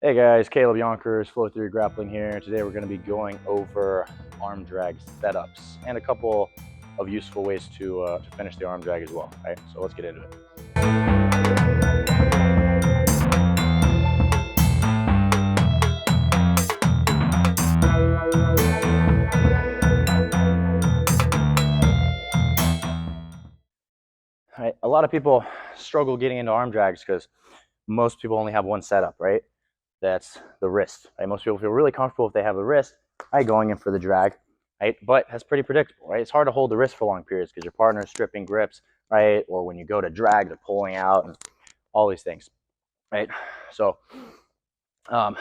Hey guys, Caleb Yonkers, Flow Through Grappling here. Today we're going to be going over arm drag setups and a couple of useful ways to finish the arm drag as well. All right, so let's get into it. All right, a lot of people struggle getting into arm drags because most people only have one setup, right? That's the wrist. Right? Most people feel really comfortable if they have the wrist, right, going in for the drag, right? But that's pretty predictable, right? It's hard to hold the wrist for long periods because your partner is stripping grips, right? Or when you go to drag, they're pulling out and all these things, right? So we're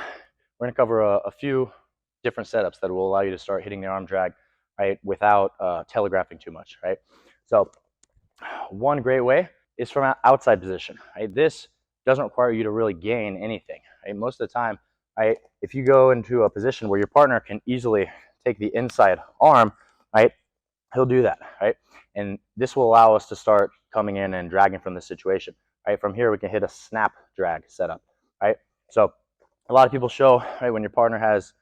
going to cover a few different setups that will allow you to start hitting the arm drag, right, without telegraphing too much, right? So one great way is from outside position, right? This doesn't require you to really gain anything, right? Most of the time, right, if you go into a position where your partner can easily take the inside arm, right, he'll do that, right? And this will allow us to start coming in and dragging from this situation, right? From here, we can hit a snap drag setup, right? So a lot of people show, right, when your partner has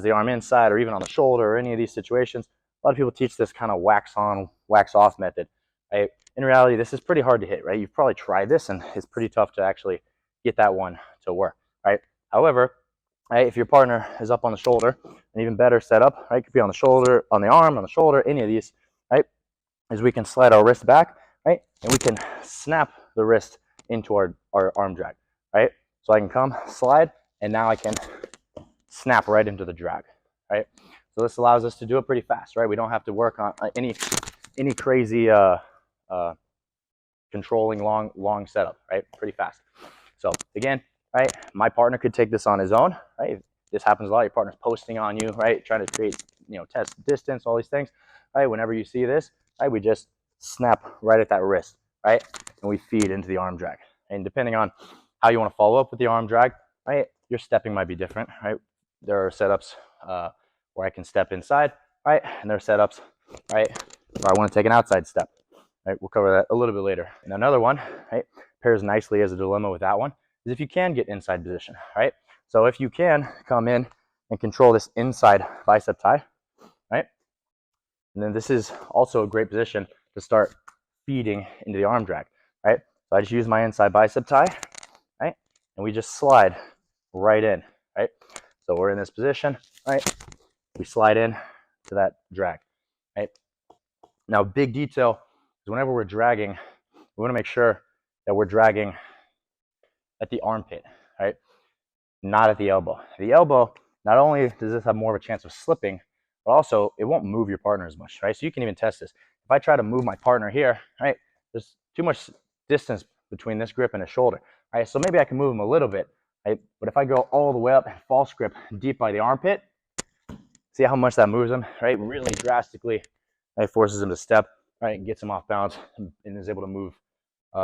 the arm inside or even on the shoulder or any of these situations, a lot of people teach this kind of wax on, wax off method, right? In reality, this is pretty hard to hit, right? You've probably tried this and it's pretty tough to actually get that one to work, right? However, right, if your partner is up on the shoulder, an even better setup, right, could be on the shoulder, on the arm, on the shoulder, any of these, right, is we can slide our wrist back, right, and we can snap the wrist into our arm drag, right? So I can come, slide, and now I can snap right into the drag, right? So this allows us to do it pretty fast, right? We don't have to work on any crazy controlling long setup, right? Pretty fast. So again, right, my partner could take this on his own, right? This happens a lot. Your partner's posting on you, right? Trying to create, test distance, all these things, right? Whenever you see this, right, we just snap right at that wrist, right? And we feed into the arm drag. And depending on how you want to follow up with the arm drag, right, your stepping might be different, right? There are setups where I can step inside, right? And there are setups, right, where I want to take an outside step. Right, we'll cover that a little bit later. And another one, right, pairs nicely as a dilemma with that one, is if you can get inside position, right? So if you can come in and control this inside bicep tie, right? And then this is also a great position to start feeding into the arm drag, right? So I just use my inside bicep tie, right? And we just slide right in, right? So we're in this position, right? We slide in to that drag, right? Now, big detail is whenever we're dragging, we want to make sure that we're dragging at the armpit, right? Not at the elbow. The elbow, not only does this have more of a chance of slipping, but also it won't move your partner as much, right? So you can even test this. If I try to move my partner here, right, there's too much distance between this grip and his shoulder, right? So maybe I can move him a little bit, right? But if I go all the way up and false grip deep by the armpit, see how much that moves him, right? Really drastically, it forces him to step, right, and gets him off balance and is able to move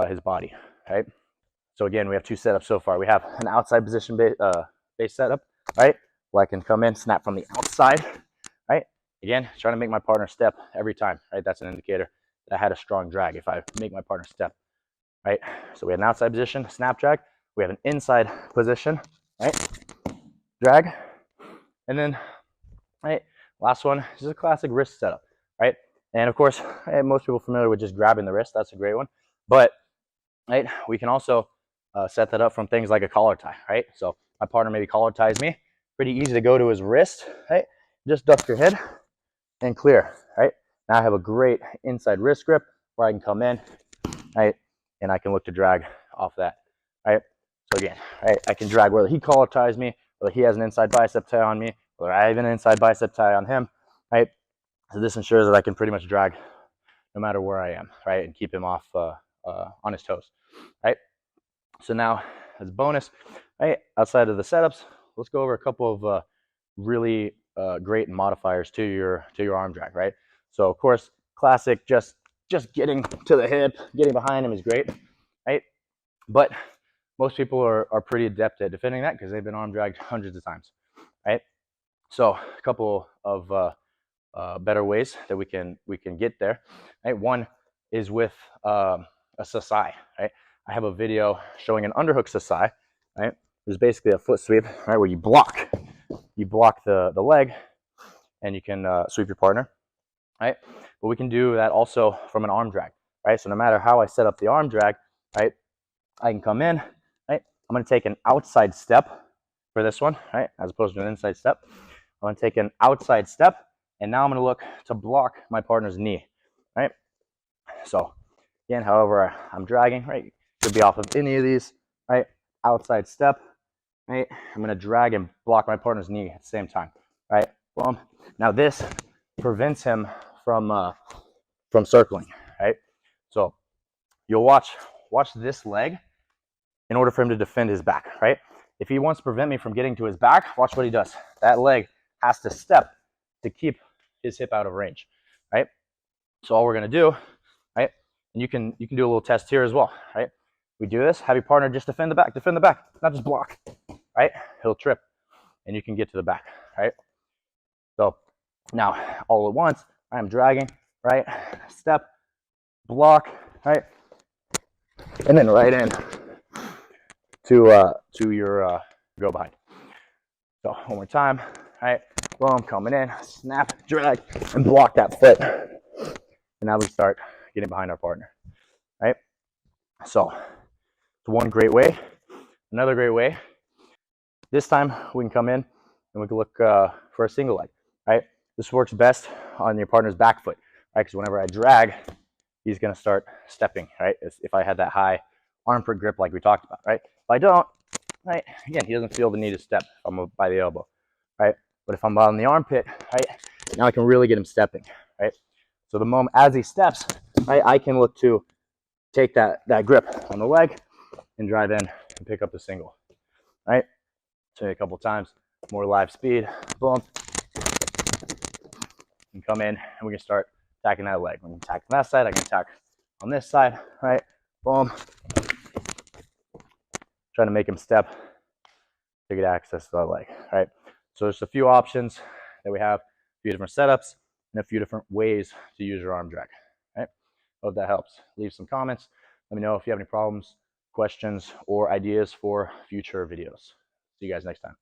his body, right? So again, we have two setups so far. We have an outside position base setup, right, where I can come in, snap from the outside, right? Again, trying to make my partner step every time, right? That's an indicator that I had a strong drag if I make my partner step, right? So we have an outside position, snap drag. We have an inside position, right, drag. And then, right, last one is a classic wrist setup, right? And of course, most people are familiar with just grabbing the wrist. That's a great one. But, right, we can also set that up from things like a collar tie, right? So my partner maybe collar ties me. Pretty easy to go to his wrist, right? Just duck your head and clear, right? Now I have a great inside wrist grip where I can come in, right? And I can look to drag off that, right? So again, right, I can drag whether he collar ties me, whether he has an inside bicep tie on me, whether I have an inside bicep tie on him, right? So this ensures that I can pretty much drag no matter where I am, right? And keep him off on his toes, right? So now, as a bonus, right, outside of the setups, let's go over a couple of really great modifiers to your arm drag, right? So of course, classic, just getting to the hip, getting behind him is great, right? But most people are pretty adept at defending that because they've been arm dragged hundreds of times, right? So a couple of better ways that we can get there, right? One is with a Sasae, right? I have a video showing an underhook Sasae, right? there's basically a foot sweep, right, where you block the leg, and you can sweep your partner, right? But we can do that also from an arm drag, right? So no matter how I set up the arm drag, right, I can come in, right? I'm going to take an outside step for this one, right, as opposed to an inside step. I'm going to take an outside step, and now I'm going to look to block my partner's knee, right? So again, however I'm dragging, right, could be off of any of these, right? Outside step, right? I'm going to drag and block my partner's knee at the same time, right? Boom. Now this prevents him from circling, right? So you'll watch this leg in order for him to defend his back, right? If he wants to prevent me from getting to his back, watch what he does. That leg has to step to keep his hip out of range, right? So all we're gonna do, right? And you can do a little test here as well, right? We do this, have your partner just defend the back, not just block, right? He'll trip, and you can get to the back, right? So now all at once, I'm dragging, right? Step, block, right? And then right in to your go behind. So one more time, right? Boom, coming in, snap, drag, and block that foot. And now we start getting behind our partner, right? So it's one great way. Another great way, this time we can come in and we can look for a single leg, right? This works best on your partner's back foot, right? Because whenever I drag, he's gonna start stepping, right? If I had that high armpit grip like we talked about, right? If I don't, right, again, he doesn't feel the need to step if I'm by the elbow, right? But if I'm on the armpit, right, now I can really get him stepping, right? So the moment as he steps, right, I can look to take that grip on the leg and drive in and pick up the single, right? So a couple times, more live speed, boom, and come in, and we can start attacking that leg. When you attack on that side, I can attack on this side, right? Boom. Trying to make him step to get access to that leg, right? So there's a few options that we have, a few different setups, and a few different ways to use your arm drag, right? Hope that helps. Leave some comments. Let me know if you have any problems, questions, or ideas for future videos. See you guys next time.